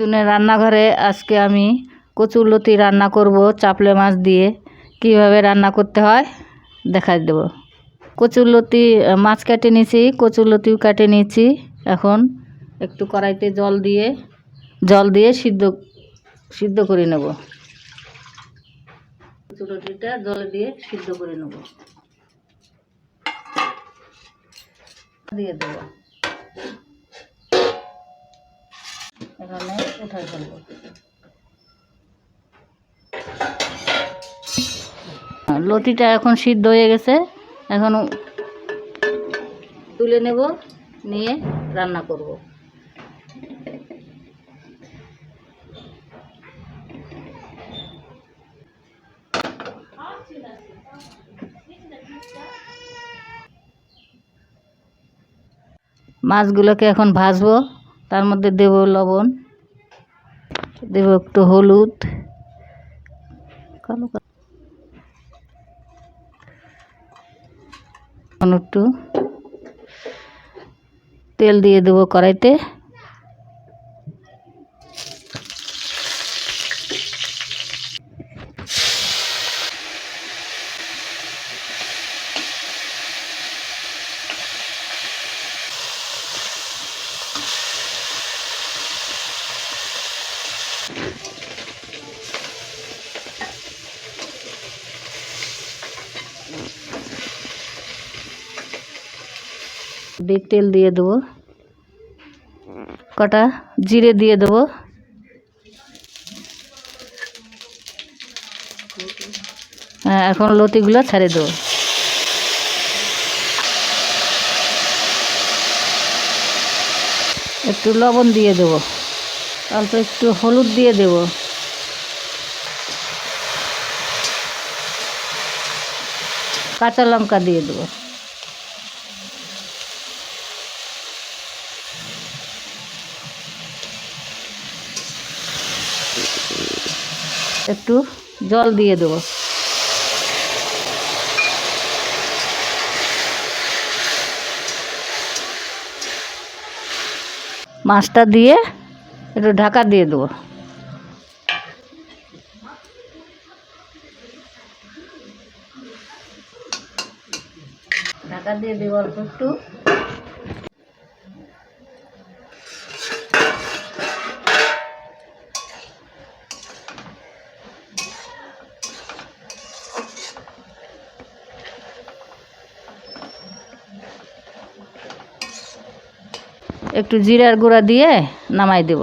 দিদুনের রান্নাঘরে আজকে আমি কচুর লতি রান্না করব চাপলে মাছ দিয়ে। কিভাবে রান্না করতে হয় দেখাই দেব। কচুর লতি মাছ কেটে নিয়েছি, কচুর লতিও কেটে নিয়েছি। এখন একটু কড়াইতে জল দিয়ে সিদ্ধ করে নেব। কচুর লতিটা জলে দিয়ে সিদ্ধ করে নেব, দিয়ে দেব। এখানে উঠাই ফেলব। লতিটা এখন সিদ্ধ হয়ে গেছে, এখন তুলে নেব, নিয়ে রান্না করব। মাছগুলোকে এখন ভাজবো। তার মধ্যে দেব লবণ, দেব একটু হলুদ, একটু তেল দিয়ে দেবো কড়াইতে। তেল দিয়ে দেবো, কটা জিরে দিয়ে দেবো, এখন লতিগুলো ছেড়ে দেবো। একটু লবণ দিয়ে দেবো, অল্প একটু হলুদ দিয়ে দেব, কাঁচা লঙ্কা দিয়ে দেবো। একটু জল দিয়ে দেবো। মাছটা দিয়ে একটু ঢাকা দিয়ে দেবো। ঢাকা দিয়ে দেবো অল্প একটু। একটু জিরার গুঁড়া দিয়ে নামাই দেব।